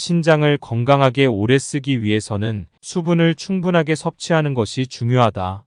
신장을 건강하게 오래 쓰기 위해서는 수분을 충분하게 섭취하는 것이 중요하다.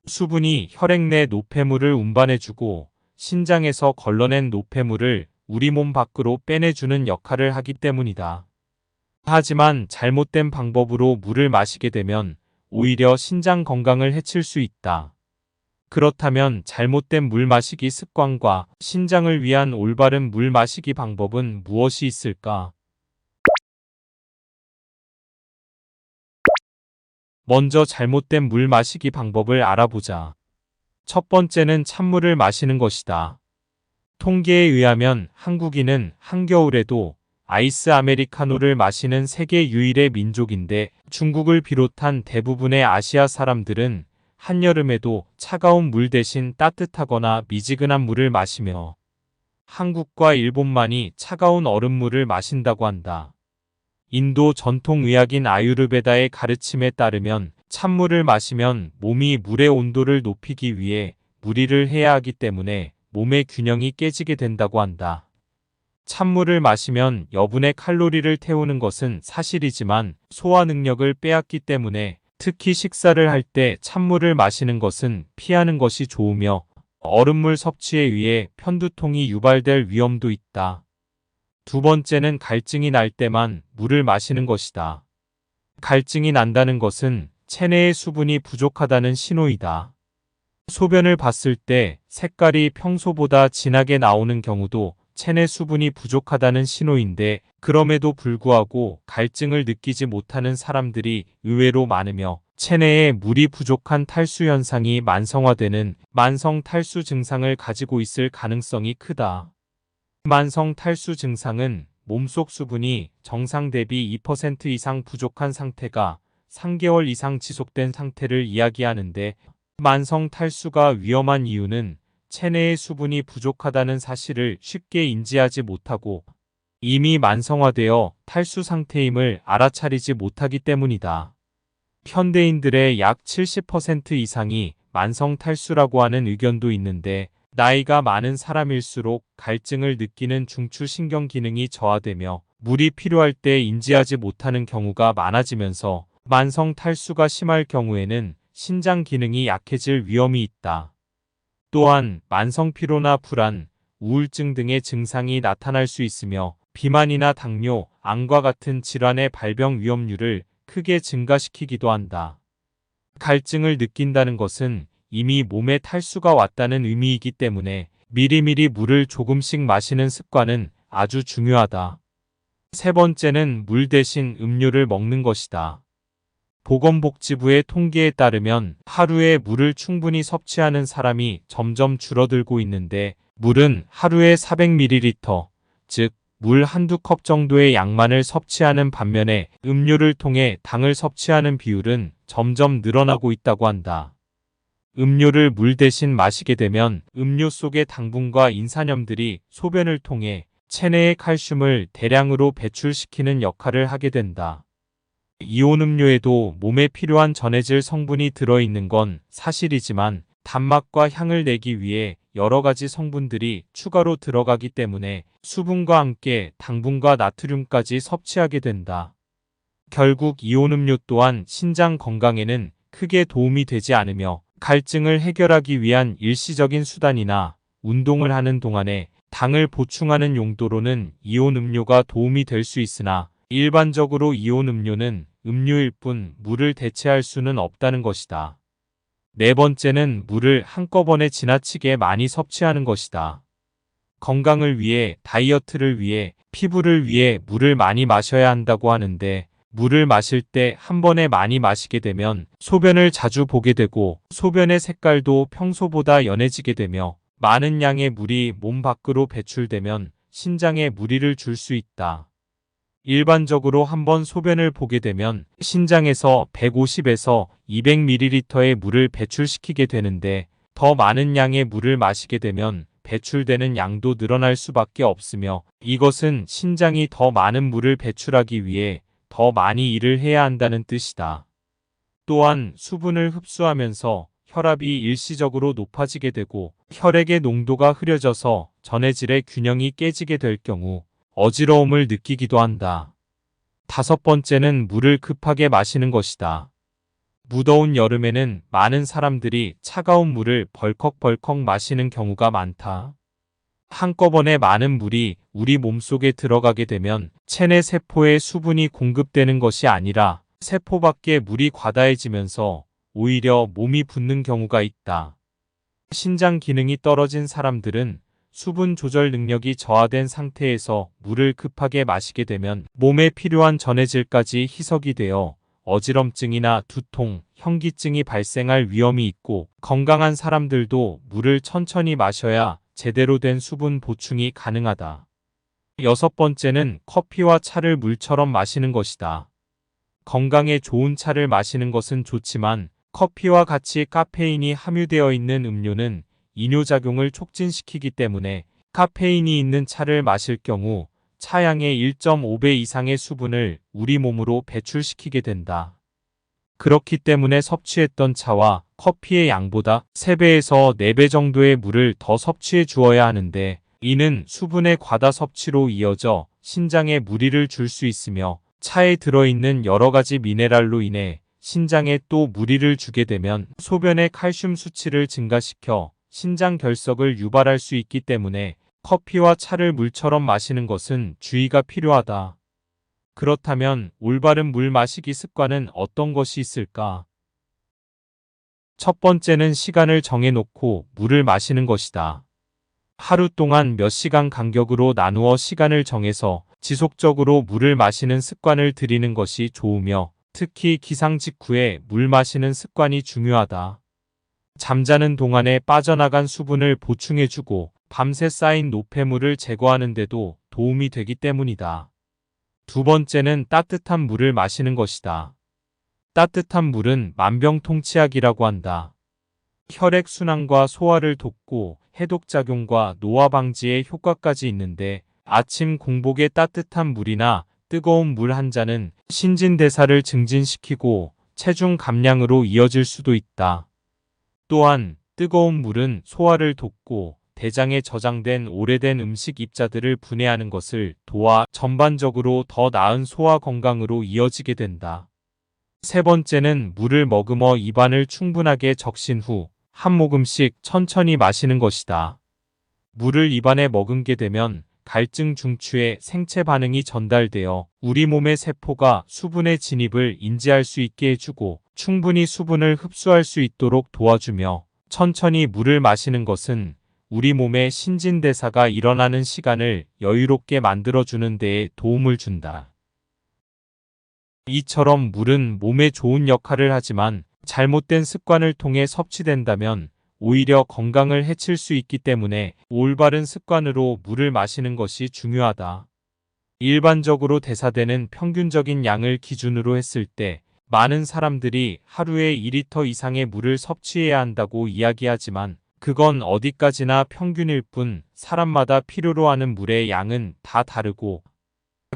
수분이 혈액 내 노폐물을 운반해주고 신장에서 걸러낸 노폐물을 우리 몸 밖으로 빼내주는 역할을 하기 때문이다. 하지만 잘못된 방법으로 물을 마시게 되면 오히려 신장 건강을 해칠 수 있다. 그렇다면 잘못된 물 마시기 습관과 신장을 위한 올바른 물 마시기 방법은 무엇이 있을까? 먼저 잘못된 물 마시기 방법을 알아보자. 첫 번째는 찬물을 마시는 것이다. 통계에 의하면 한국인은 한겨울에도 아이스 아메리카노를 마시는 세계 유일의 민족인데 중국을 비롯한 대부분의 아시아 사람들은 한여름에도 차가운 물 대신 따뜻하거나 미지근한 물을 마시며 한국과 일본만이 차가운 얼음물을 마신다고 한다. 인도 전통의학인 아유르베다의 가르침에 따르면 찬물을 마시면 몸이 물의 온도를 높이기 위해 무리를 해야 하기 때문에 몸의 균형이 깨지게 된다고 한다. 찬물을 마시면 여분의 칼로리를 태우는 것은 사실이지만 소화 능력을 빼앗기 때문에 특히 식사를 할 때 찬물을 마시는 것은 피하는 것이 좋으며 얼음물 섭취에 의해 편두통이 유발될 위험도 있다. 두 번째는 갈증이 날 때만 물을 마시는 것이다. 갈증이 난다는 것은 체내의 수분이 부족하다는 신호이다. 소변을 봤을 때 색깔이 평소보다 진하게 나오는 경우도 체내 수분이 부족하다는 신호인데 그럼에도 불구하고 갈증을 느끼지 못하는 사람들이 의외로 많으며 체내에 물이 부족한 탈수 현상이 만성화되는 만성 탈수 증상을 가지고 있을 가능성이 크다. 만성 탈수 증상은 몸속 수분이 정상 대비 2% 이상 부족한 상태가 3개월 이상 지속된 상태를 이야기하는데 만성 탈수가 위험한 이유는 체내의 수분이 부족하다는 사실을 쉽게 인지하지 못하고 이미 만성화되어 탈수 상태임을 알아차리지 못하기 때문이다. 현대인들의 약 70% 이상이 만성 탈수라고 하는 의견도 있는데 나이가 많은 사람일수록 갈증을 느끼는 중추신경 기능이 저하되며 물이 필요할 때 인지하지 못하는 경우가 많아지면서 만성 탈수가 심할 경우에는 신장 기능이 약해질 위험이 있다. 또한 만성 피로나 불안, 우울증 등의 증상이 나타날 수 있으며 비만이나 당뇨, 암과 같은 질환의 발병 위험률을 크게 증가시키기도 한다. 갈증을 느낀다는 것은 이미 몸에 탈수가 왔다는 의미이기 때문에 미리미리 물을 조금씩 마시는 습관은 아주 중요하다. 세 번째는 물 대신 음료를 먹는 것이다. 보건복지부의 통계에 따르면 하루에 물을 충분히 섭취하는 사람이 점점 줄어들고 있는데 물은 하루에 400ml, 즉 물 한두 컵 정도의 양만을 섭취하는 반면에 음료를 통해 당을 섭취하는 비율은 점점 늘어나고 있다고 한다. 음료를 물 대신 마시게 되면 음료 속의 당분과 인산염들이 소변을 통해 체내의 칼슘을 대량으로 배출시키는 역할을 하게 된다. 이온 음료에도 몸에 필요한 전해질 성분이 들어있는 건 사실이지만 단맛과 향을 내기 위해 여러 가지 성분들이 추가로 들어가기 때문에 수분과 함께 당분과 나트륨까지 섭취하게 된다. 결국 이온 음료 또한 신장 건강에는 크게 도움이 되지 않으며 갈증을 해결하기 위한 일시적인 수단이나 운동을 하는 동안에 당을 보충하는 용도로는 이온 음료가 도움이 될 수 있으나 일반적으로 이온 음료는 음료일 뿐 물을 대체할 수는 없다는 것이다. 네 번째는 물을 한꺼번에 지나치게 많이 섭취하는 것이다. 건강을 위해, 다이어트를 위해, 피부를 위해 물을 많이 마셔야 한다고 하는데 물을 마실 때 한 번에 많이 마시게 되면 소변을 자주 보게 되고 소변의 색깔도 평소보다 연해지게 되며 많은 양의 물이 몸 밖으로 배출되면 신장에 무리를 줄 수 있다. 일반적으로 한 번 소변을 보게 되면 신장에서 150에서 200ml의 물을 배출시키게 되는데 더 많은 양의 물을 마시게 되면 배출되는 양도 늘어날 수밖에 없으며 이것은 신장이 더 많은 물을 배출하기 위해 더 많이 일을 해야 한다는 뜻이다. 또한 수분을 흡수하면서 혈압이 일시적으로 높아지게 되고 혈액의 농도가 흐려져서 전해질의 균형이 깨지게 될 경우 어지러움을 느끼기도 한다. 5번째는 물을 급하게 마시는 것이다. 무더운 여름에는 많은 사람들이 차가운 물을 벌컥벌컥 마시는 경우가 많다. 한꺼번에 많은 물이 우리 몸속에 들어가게 되면 체내 세포에 수분이 공급되는 것이 아니라 세포 밖에 물이 과다해지면서 오히려 몸이 붓는 경우가 있다. 신장 기능이 떨어진 사람들은 수분 조절 능력이 저하된 상태에서 물을 급하게 마시게 되면 몸에 필요한 전해질까지 희석이 되어 어지럼증이나 두통, 현기증이 발생할 위험이 있고, 건강한 사람들도 물을 천천히 마셔야 제대로 된 수분 보충이 가능하다. 6번째는 커피와 차를 물처럼 마시는 것이다. 건강에 좋은 차를 마시는 것은 좋지만 커피와 같이 카페인이 함유되어 있는 음료는 이뇨작용을 촉진시키기 때문에 카페인이 있는 차를 마실 경우 차양의 1.5배 이상의 수분을 우리 몸으로 배출시키게 된다. 그렇기 때문에 섭취했던 차와 커피의 양보다 3배에서 4배 정도의 물을 더 섭취해 주어야 하는데, 이는 수분의 과다 섭취로 이어져 신장에 무리를 줄 수 있으며 차에 들어있는 여러 가지 미네랄로 인해 신장에 또 무리를 주게 되면 소변의 칼슘 수치를 증가시켜 신장 결석을 유발할 수 있기 때문에 커피와 차를 물처럼 마시는 것은 주의가 필요하다. 그렇다면 올바른 물 마시기 습관은 어떤 것이 있을까? 첫 번째는 시간을 정해놓고 물을 마시는 것이다. 하루 동안 몇 시간 간격으로 나누어 시간을 정해서 지속적으로 물을 마시는 습관을 들이는 것이 좋으며, 특히 기상 직후에 물 마시는 습관이 중요하다. 잠자는 동안에 빠져나간 수분을 보충해주고 밤새 쌓인 노폐물을 제거하는 데도 도움이 되기 때문이다. 두 번째는 따뜻한 물을 마시는 것이다. 따뜻한 물은 만병통치약이라고 한다. 혈액순환과 소화를 돕고 해독작용과 노화 방지에 효과까지 있는데, 아침 공복에 따뜻한 물이나 뜨거운 물 한 잔은 신진대사를 증진시키고 체중 감량으로 이어질 수도 있다. 또한 뜨거운 물은 소화를 돕고 대장에 저장된 오래된 음식 입자들을 분해하는 것을 도와 전반적으로 더 나은 소화 건강으로 이어지게 된다. 세 번째는 물을 머금어 입안을 충분하게 적신 후 한 모금씩 천천히 마시는 것이다. 물을 입안에 머금게 되면 갈증 중추에 생체 반응이 전달되어 우리 몸의 세포가 수분의 진입을 인지할 수 있게 해주고 충분히 수분을 흡수할 수 있도록 도와주며, 천천히 물을 마시는 것은 우리 몸의 신진대사가 일어나는 시간을 여유롭게 만들어주는 데에 도움을 준다. 이처럼 물은 몸에 좋은 역할을 하지만 잘못된 습관을 통해 섭취된다면 오히려 건강을 해칠 수 있기 때문에 올바른 습관으로 물을 마시는 것이 중요하다. 일반적으로 대사되는 평균적인 양을 기준으로 했을 때 많은 사람들이 하루에 2리터 이상의 물을 섭취해야 한다고 이야기하지만, 그건 어디까지나 평균일 뿐 사람마다 필요로 하는 물의 양은 다 다르고,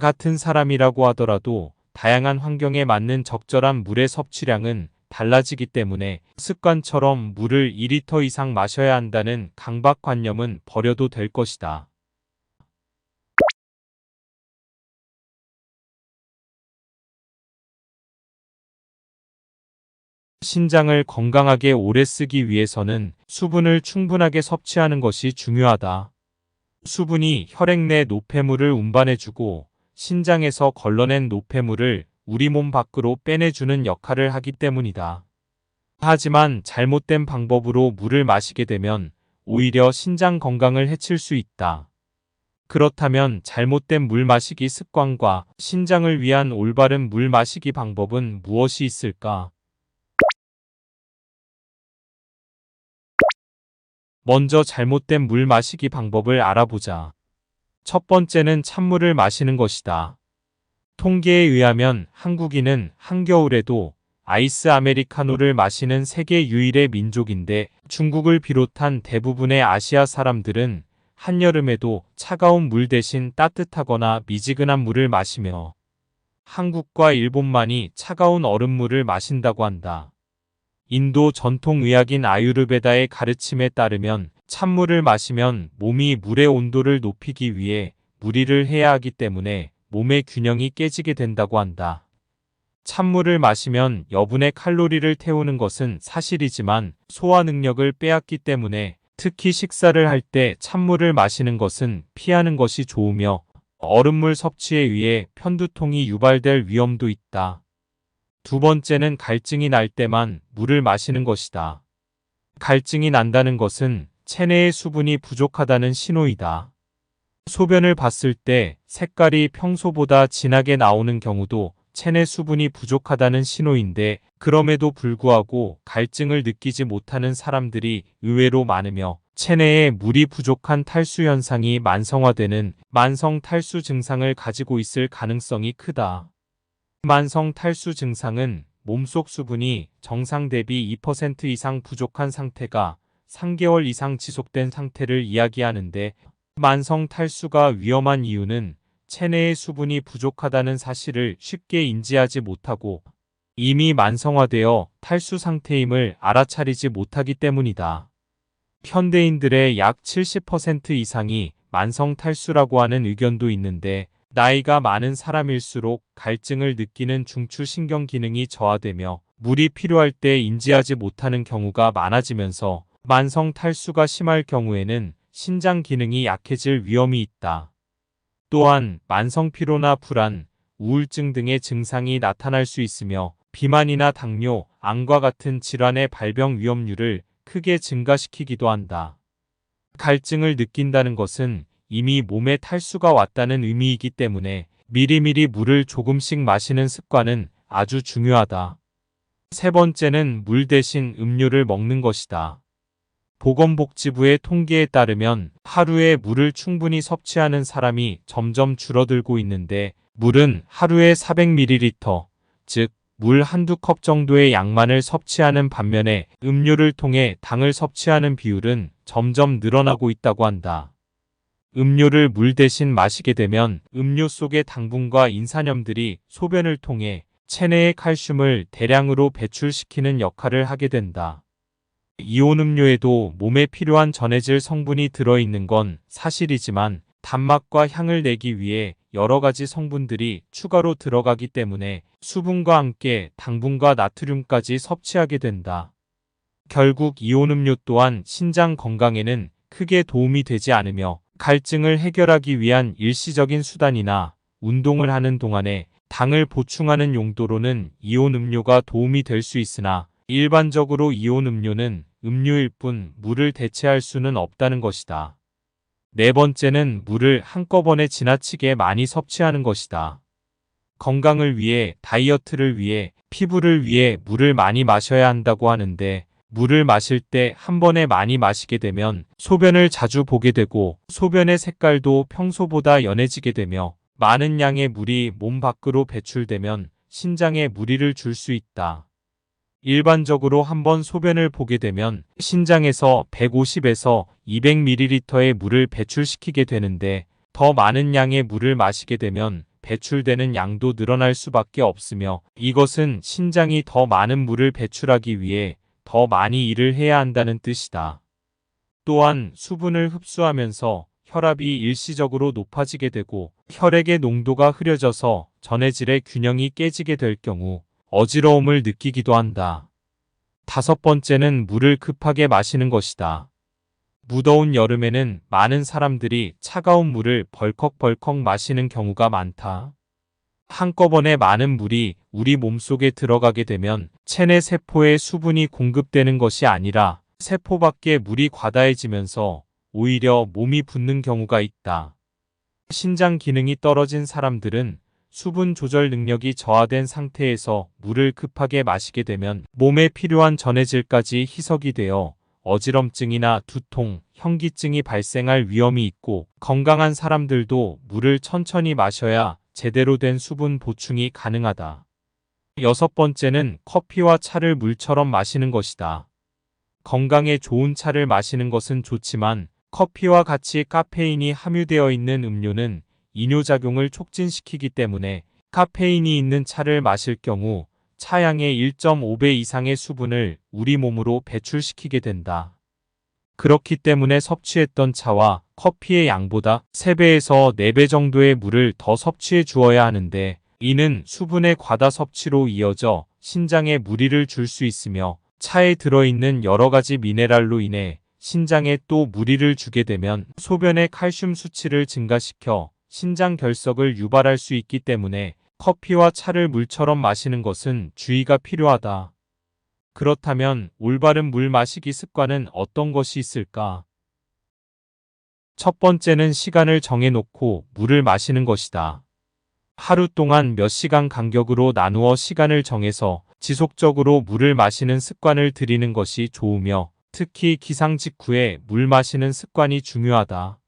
같은 사람이라고 하더라도 다양한 환경에 맞는 적절한 물의 섭취량은 달라지기 때문에 습관처럼 물을 2리터 이상 마셔야 한다는 강박관념은 버려도 될 것이다. 신장을 건강하게 오래 쓰기 위해서는 수분을 충분하게 섭취하는 것이 중요하다. 수분이 혈액 내 노폐물을 운반해주고 신장에서 걸러낸 노폐물을 우리 몸 밖으로 빼내주는 역할을 하기 때문이다. 하지만 잘못된 방법으로 물을 마시게 되면 오히려 신장 건강을 해칠 수 있다. 그렇다면 잘못된 물 마시기 습관과 신장을 위한 올바른 물 마시기 방법은 무엇이 있을까? 먼저 잘못된 물 마시기 방법을 알아보자. 첫 번째는 찬물을 마시는 것이다. 통계에 의하면 한국인은 한겨울에도 아이스 아메리카노를 마시는 세계 유일의 민족인데, 중국을 비롯한 대부분의 아시아 사람들은 한여름에도 차가운 물 대신 따뜻하거나 미지근한 물을 마시며 한국과 일본만이 차가운 얼음물을 마신다고 한다. 인도 전통의학인 아유르베다의 가르침에 따르면 찬물을 마시면 몸이 물의 온도를 높이기 위해 무리를 해야 하기 때문에 몸의 균형이 깨지게 된다고 한다. 찬물을 마시면 여분의 칼로리를 태우는 것은 사실이지만 소화 능력을 빼앗기 때문에 특히 식사를 할 때 찬물을 마시는 것은 피하는 것이 좋으며 얼음물 섭취에 의해 편두통이 유발될 위험도 있다. 두 번째는 갈증이 날 때만 물을 마시는 것이다. 갈증이 난다는 것은 체내의 수분이 부족하다는 신호이다. 소변을 봤을 때 색깔이 평소보다 진하게 나오는 경우도 체내 수분이 부족하다는 신호인데 그럼에도 불구하고 갈증을 느끼지 못하는 사람들이 의외로 많으며 체내에 물이 부족한 탈수 현상이 만성화되는 만성 탈수 증상을 가지고 있을 가능성이 크다. 만성 탈수 증상은 몸속 수분이 정상 대비 2% 이상 부족한 상태가 3개월 이상 지속된 상태를 이야기하는데 만성 탈수가 위험한 이유는 체내의 수분이 부족하다는 사실을 쉽게 인지하지 못하고 이미 만성화되어 탈수 상태임을 알아차리지 못하기 때문이다. 현대인들의 약 70% 이상이 만성 탈수라고 하는 의견도 있는데 나이가 많은 사람일수록 갈증을 느끼는 중추신경 기능이 저하되며 물이 필요할 때 인지하지 못하는 경우가 많아지면서 만성 탈수가 심할 경우에는 신장 기능이 약해질 위험이 있다. 또한 만성 피로나 불안, 우울증 등의 증상이 나타날 수 있으며 비만이나 당뇨, 암과 같은 질환의 발병 위험률을 크게 증가시키기도 한다. 갈증을 느낀다는 것은 이미 몸에 탈수가 왔다는 의미이기 때문에 미리미리 물을 조금씩 마시는 습관은 아주 중요하다. 세 번째는 물 대신 음료를 먹는 것이다. 보건복지부의 통계에 따르면 하루에 물을 충분히 섭취하는 사람이 점점 줄어들고 있는데 물은 하루에 400ml, 즉 물 한두 컵 정도의 양만을 섭취하는 반면에 음료를 통해 당을 섭취하는 비율은 점점 늘어나고 있다고 한다. 음료를 물 대신 마시게 되면 음료 속의 당분과 인산염들이 소변을 통해 체내의 칼슘을 대량으로 배출시키는 역할을 하게 된다. 이온 음료에도 몸에 필요한 전해질 성분이 들어있는 건 사실이지만 단맛과 향을 내기 위해 여러 가지 성분들이 추가로 들어가기 때문에 수분과 함께 당분과 나트륨까지 섭취하게 된다. 결국 이온 음료 또한 신장 건강에는 크게 도움이 되지 않으며 갈증을 해결하기 위한 일시적인 수단이나 운동을 하는 동안에 당을 보충하는 용도로는 이온 음료가 도움이 될 수 있으나 일반적으로 이온 음료는 음료일 뿐 물을 대체할 수는 없다는 것이다. 네 번째는 물을 한꺼번에 지나치게 많이 섭취하는 것이다. 건강을 위해, 다이어트를 위해, 피부를 위해 물을 많이 마셔야 한다고 하는데 물을 마실 때 한 번에 많이 마시게 되면 소변을 자주 보게 되고 소변의 색깔도 평소보다 연해지게 되며 많은 양의 물이 몸 밖으로 배출되면 신장에 무리를 줄 수 있다. 일반적으로 한번 소변을 보게 되면 신장에서 150에서 200ml의 물을 배출시키게 되는데 더 많은 양의 물을 마시게 되면 배출되는 양도 늘어날 수밖에 없으며 이것은 신장이 더 많은 물을 배출하기 위해 더 많이 일을 해야 한다는 뜻이다. 또한 수분을 흡수하면서 혈압이 일시적으로 높아지게 되고 혈액의 농도가 흐려져서 전해질의 균형이 깨지게 될 경우 어지러움을 느끼기도 한다. 다섯 번째는 물을 급하게 마시는 것이다. 무더운 여름에는 많은 사람들이 차가운 물을 벌컥벌컥 마시는 경우가 많다. 한꺼번에 많은 물이 우리 몸속에 들어가게 되면 체내 세포에 수분이 공급되는 것이 아니라 세포 밖에 물이 과다해지면서 오히려 몸이 붓는 경우가 있다. 신장 기능이 떨어진 사람들은 수분 조절 능력이 저하된 상태에서 물을 급하게 마시게 되면 몸에 필요한 전해질까지 희석이 되어 어지럼증이나 두통, 현기증이 발생할 위험이 있고 건강한 사람들도 물을 천천히 마셔야 제대로 된 수분 보충이 가능하다. 여섯 번째는 커피와 차를 물처럼 마시는 것이다. 건강에 좋은 차를 마시는 것은 좋지만 커피와 같이 카페인이 함유되어 있는 음료는 이뇨작용을 촉진시키기 때문에 카페인이 있는 차를 마실 경우 차양의 1.5배 이상의 수분을 우리 몸으로 배출시키게 된다. 그렇기 때문에 섭취했던 차와 커피의 양보다 3배에서 4배 정도의 물을 더 섭취해 주어야 하는데 이는 수분의 과다 섭취로 이어져 신장에 무리를 줄 수 있으며 차에 들어있는 여러 가지 미네랄로 인해 신장에 또 무리를 주게 되면 소변의 칼슘 수치를 증가시켜 신장 결석을 유발할 수 있기 때문에 커피와 차를 물처럼 마시는 것은 주의가 필요하다. 그렇다면 올바른 물 마시기 습관은 어떤 것이 있을까? 첫 번째는 시간을 정해놓고 물을 마시는 것이다. 하루 동안 몇 시간 간격으로 나누어 시간을 정해서 지속적으로 물을 마시는 습관을 들이는 것이 좋으며 특히 기상 직후에 물 마시는 습관이 중요하다.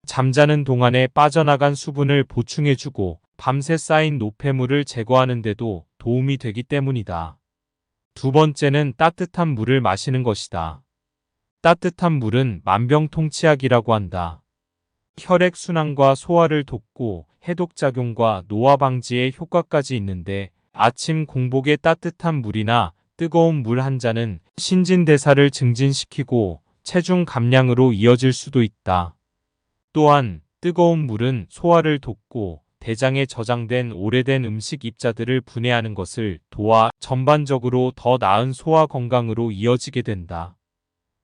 잠자는 동안에 빠져나간 수분을 보충해주고 밤새 쌓인 노폐물을 제거하는 데도 도움이 되기 때문이다. 두 번째는 따뜻한 물을 마시는 것이다. 따뜻한 물은 만병통치약이라고 한다. 혈액순환과 소화를 돕고 해독작용과 노화 방지에 효과까지 있는데 아침 공복에 따뜻한 물이나 뜨거운 물 한 잔은 신진대사를 증진시키고 체중 감량으로 이어질 수도 있다. 또한 뜨거운 물은 소화를 돕고 대장에 저장된 오래된 음식 입자들을 분해하는 것을 도와 전반적으로 더 나은 소화 건강으로 이어지게 된다.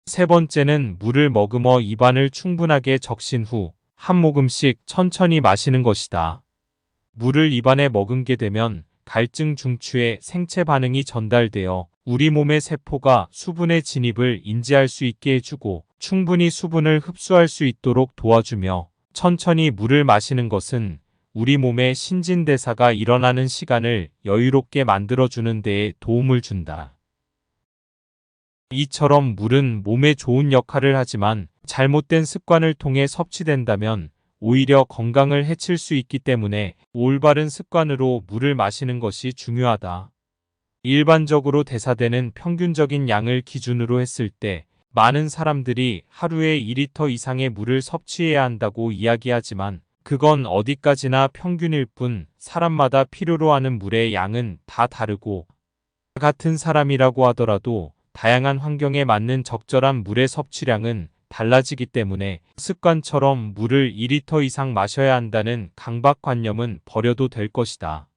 세 번째는 물을 머금어 입안을 충분하게 적신 후 한 모금씩 천천히 마시는 것이다. 물을 입안에 머금게 되면 갈증 중추에 생체 반응이 전달되어 우리 몸의 세포가 수분의 진입을 인지할 수 있게 해주고 충분히 수분을 흡수할 수 있도록 도와주며 천천히 물을 마시는 것은 우리 몸의 신진대사가 일어나는 시간을 여유롭게 만들어주는 데에 도움을 준다. 이처럼 물은 몸에 좋은 역할을 하지만 잘못된 습관을 통해 섭취된다면 오히려 건강을 해칠 수 있기 때문에 올바른 습관으로 물을 마시는 것이 중요하다. 일반적으로 대사되는 평균적인 양을 기준으로 했을 때 많은 사람들이 하루에 2리터 이상의 물을 섭취해야 한다고 이야기하지만 그건 어디까지나 평균일 뿐 사람마다 필요로 하는 물의 양은 다 다르고 같은 사람이라고 하더라도 다양한 환경에 맞는 적절한 물의 섭취량은 달라지기 때문에 습관처럼 물을 2리터 이상 마셔야 한다는 강박관념은 버려도 될 것이다.